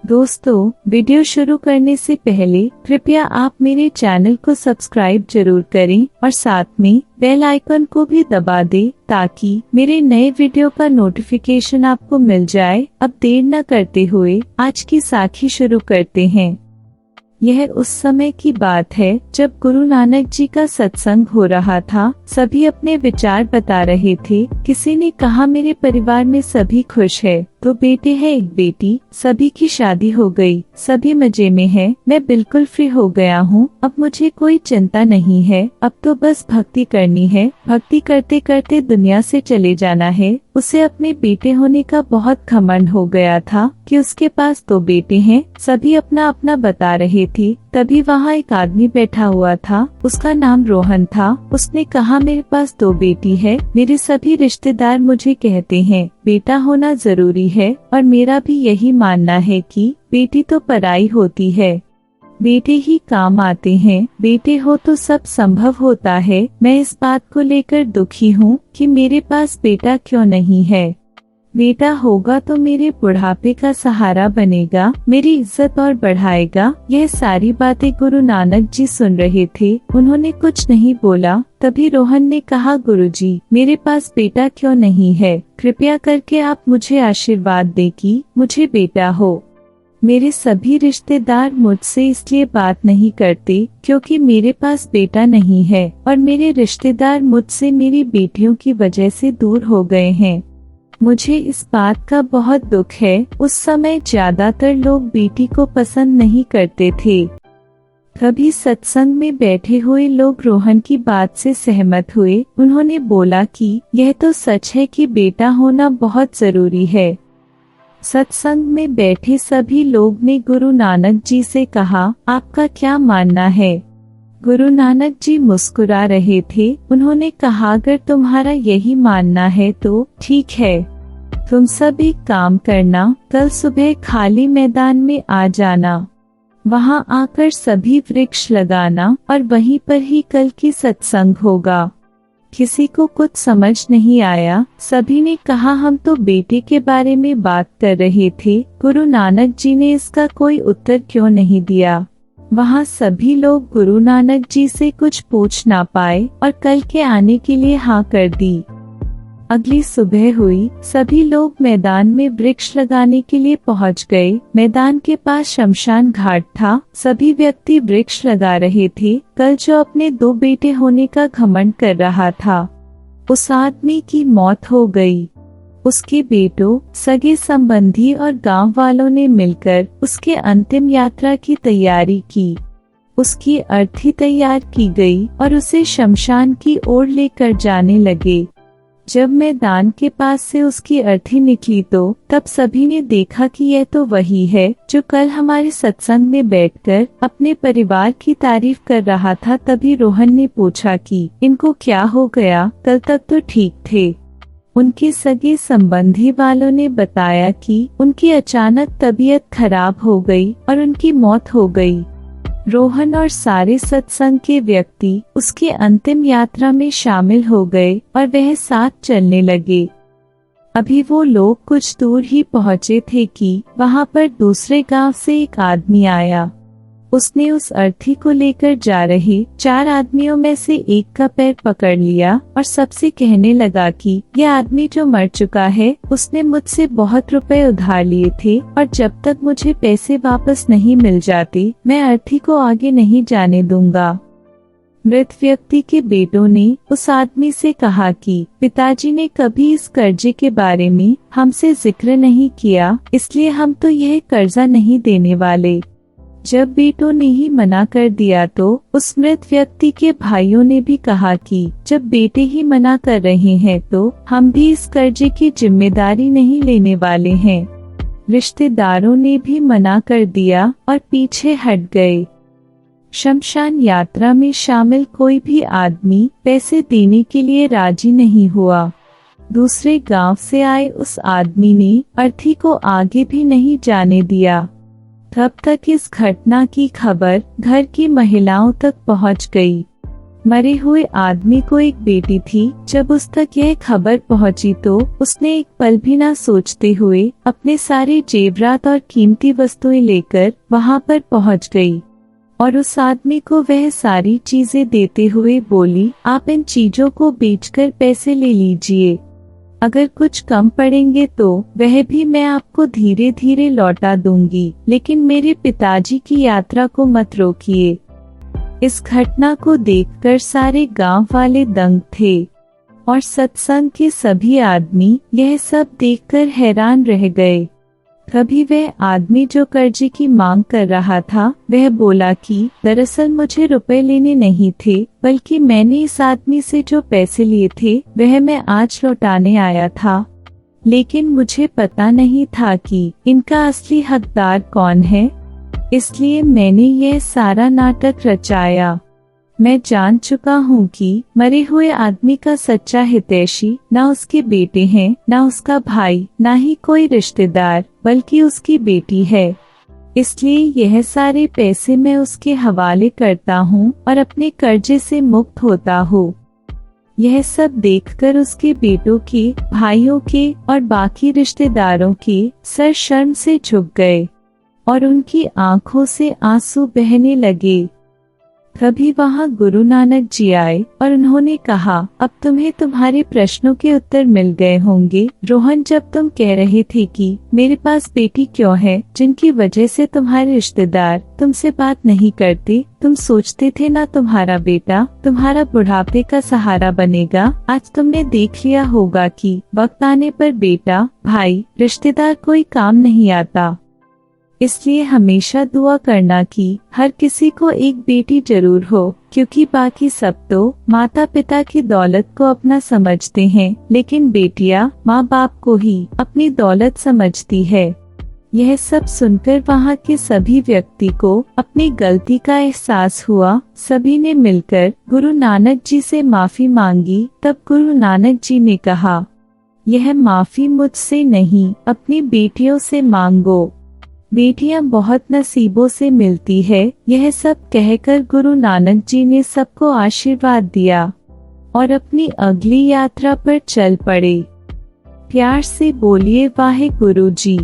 दोस्तों, वीडियो शुरू करने से पहले कृपया आप मेरे चैनल को सब्सक्राइब जरूर करें और साथ में बेल आइकन को भी दबा दें ताकि मेरे नए वीडियो का नोटिफिकेशन आपको मिल जाए। अब देर न करते हुए आज की साखी शुरू करते हैं। यह उस समय की बात है जब गुरु नानक जी का सत्संग हो रहा था। सभी अपने विचार बता रहे थे। किसी ने कहा, मेरे परिवार में सभी खुश है, 2 बेटे हैं, 1 बेटी, सभी की शादी हो गई, सभी मजे में है, मैं बिल्कुल फ्री हो गया हूँ, अब मुझे कोई चिंता नहीं है, अब तो बस भक्ति करनी है, भक्ति करते करते दुनिया से चले जाना है। उसे अपने बेटे होने का बहुत घमंड हो गया था कि उसके पास 2 बेटे हैं। सभी अपना अपना बता रहे थे। तभी वहाँ एक आदमी बैठा हुआ था, उसका नाम रोहन था। उसने कहा, मेरे पास 2 बेटी है, मेरे सभी रिश्तेदार मुझे कहते हैं बेटा होना जरूरी है और मेरा भी यही मानना है कि बेटी तो पराई होती है, बेटे ही काम आते हैं, बेटे हो तो सब संभव होता है। मैं इस बात को लेकर दुखी हूँ कि मेरे पास बेटा क्यों नहीं है। बेटा होगा तो मेरे बुढ़ापे का सहारा बनेगा, मेरी इज्जत और बढ़ाएगा। यह सारी बातें गुरु नानक जी सुन रहे थे। उन्होंने कुछ नहीं बोला। तभी रोहन ने कहा, गुरुजी, मेरे पास बेटा क्यों नहीं है? कृपया करके आप मुझे आशीर्वाद दें कि मुझे बेटा हो। मेरे सभी रिश्तेदार मुझसे इसलिए बात नहीं करते क्योंकि मेरे पास बेटा नहीं है और मेरे रिश्तेदार मुझसे मेरी बेटियों की वजह से दूर हो गए हैं। मुझे इस बात का बहुत दुख है। उस समय ज्यादातर लोग बेटी को पसंद नहीं करते थे। कभी सत्संग में बैठे हुए लोग रोहन की बात से सहमत हुए। उन्होंने बोला कि यह तो सच है कि बेटा होना बहुत जरूरी है। सत्संग में बैठे सभी लोग ने गुरु नानक जी से कहा, आपका क्या मानना है? गुरु नानक जी मुस्कुरा रहे थे। उन्होंने कहा, अगर तुम्हारा यही मानना है तो ठीक है, तुम सब एक काम करना, कल सुबह खाली मैदान में आ जाना, वहां आकर सभी वृक्ष लगाना और वहीं पर ही कल की सत्संग होगा। किसी को कुछ समझ नहीं आया। सभी ने कहा, हम तो बेटे के बारे में बात कर रहे थे। गुरु नानक जी ने इसका कोई उत्तर क्यों नहीं दिया? वहाँ सभी लोग गुरु नानक जी से कुछ पूछ ना पाए और कल के आने के लिए हाँ कर दी। अगली सुबह हुई। सभी लोग मैदान में वृक्ष लगाने के लिए पहुँच गए। मैदान के पास शमशान घाट था। सभी व्यक्ति वृक्ष लगा रहे थे। कल जो अपने 2 बेटे होने का घमंड कर रहा था, उस आदमी की मौत हो गई। उसके बेटों, सगे संबंधी और गांव वालों ने मिलकर उसके अंतिम यात्रा की तैयारी की। उसकी अर्थी तैयार की गई और उसे शमशान की ओर लेकर जाने लगे। जब मैदान के पास से उसकी अर्थी निकली तो तब सभी ने देखा कि यह तो वही है जो कल हमारे सत्संग में बैठकर अपने परिवार की तारीफ कर रहा था। तभी रोहन ने पूछा कि इनको क्या हो गया? कल तक तो ठीक थे। उनके सगे संबंधी वालों ने बताया कि उनकी अचानक तबीयत खराब हो गई और उनकी मौत हो गई। रोहन और सारे सत्संग के व्यक्ति उसकी अंतिम यात्रा में शामिल हो गए और वह साथ चलने लगे। अभी वो लोग कुछ दूर ही पहुँचे थे कि वहाँ पर दूसरे गांव से एक आदमी आया। उसने उस अर्थी को लेकर जा रहे 4 आदमियों में से एक का पैर पकड़ लिया और सबसे कहने लगा कि यह आदमी जो मर चुका है, उसने मुझसे बहुत रुपए उधार लिए थे और जब तक मुझे पैसे वापस नहीं मिल जाते, मैं अर्थी को आगे नहीं जाने दूंगा। मृत व्यक्ति के बेटों ने उस आदमी से कहा कि पिताजी ने कभी इस कर्जे के बारे में हमसे जिक्र नहीं किया, इसलिए हम तो यह कर्जा नहीं देने वाले। जब बेटों ने ही मना कर दिया तो उस मृत व्यक्ति के भाइयों ने भी कहा कि जब बेटे ही मना कर रहे हैं तो हम भी इस कर्जे की जिम्मेदारी नहीं लेने वाले हैं। रिश्तेदारों ने भी मना कर दिया और पीछे हट गए। शमशान यात्रा में शामिल कोई भी आदमी पैसे देने के लिए राजी नहीं हुआ। दूसरे गांव से आए उस आदमी ने अर्थी को आगे भी नहीं जाने दिया। तब तक इस घटना की खबर घर की महिलाओं तक पहुंच गई। मरे हुए आदमी को एक बेटी थी। जब उस तक यह खबर पहुंची तो उसने एक पल भी न सोचते हुए अपने सारे जेवरात और कीमती वस्तुएं लेकर वहां पर पहुंच गई और उस आदमी को वह सारी चीजें देते हुए बोली, आप इन चीजों को बेचकर पैसे ले लीजिए। अगर कुछ कम पड़ेंगे तो वह भी मैं आपको धीरे धीरे लौटा दूंगी, लेकिन मेरे पिताजी की यात्रा को मत रोकिए। इस घटना को देखकर सारे गांव वाले दंग थे और सत्संग के सभी आदमी यह सब देखकर हैरान रह गए। तभी वह आदमी जो कर्जे की मांग कर रहा था वह बोला कि दरअसल मुझे रुपए लेने नहीं थे, बल्कि मैंने इस आदमी से जो पैसे लिए थे वह मैं आज लौटाने आया था, लेकिन मुझे पता नहीं था कि इनका असली हकदार कौन है, इसलिए मैंने यह सारा नाटक रचाया। मैं जान चुका हूँ कि मरे हुए आदमी का सच्चा हितैषी न उसके बेटे हैं, न उसका भाई, न ही कोई रिश्तेदार, बल्कि उसकी बेटी है। इसलिए यह सारे पैसे मैं उसके हवाले करता हूँ और अपने कर्जे से मुक्त होता हूँ। यह सब देखकर उसके बेटों के, भाइयों के और बाकी रिश्तेदारों के सर शर्म से झुक गए और उनकी आंखों से आंसू बहने लगे। तभी वहां गुरु नानक जी आए और उन्होंने कहा, अब तुम्हें तुम्हारे प्रश्नों के उत्तर मिल गए होंगे। रोहन, जब तुम कह रहे थे कि मेरे पास बेटी क्यों है जिनकी वजह से तुम्हारे रिश्तेदार तुमसे बात नहीं करते, तुम सोचते थे ना तुम्हारा बेटा तुम्हारा बुढ़ापे का सहारा बनेगा। आज तुमने देख लिया होगा कि वक्त आने पर बेटा, भाई, रिश्तेदार कोई काम नहीं आता। इसलिए हमेशा दुआ करना कि हर किसी को एक बेटी जरूर हो, क्योंकि बाकी सब तो माता पिता की दौलत को अपना समझते हैं, लेकिन बेटियां माँ बाप को ही अपनी दौलत समझती है। यह सब सुनकर वहाँ के सभी व्यक्ति को अपनी गलती का एहसास हुआ। सभी ने मिलकर गुरु नानक जी से माफी मांगी। तब गुरु नानक जी ने कहा, यह माफी मुझसे नहीं, अपनी बेटियों से मांगो। बेटियां बहुत नसीबों से मिलती है। यह सब कहकर गुरु नानक जी ने सबको आशीर्वाद दिया और अपनी अगली यात्रा पर चल पड़े। प्यार से बोलिए वाहे गुरु जी।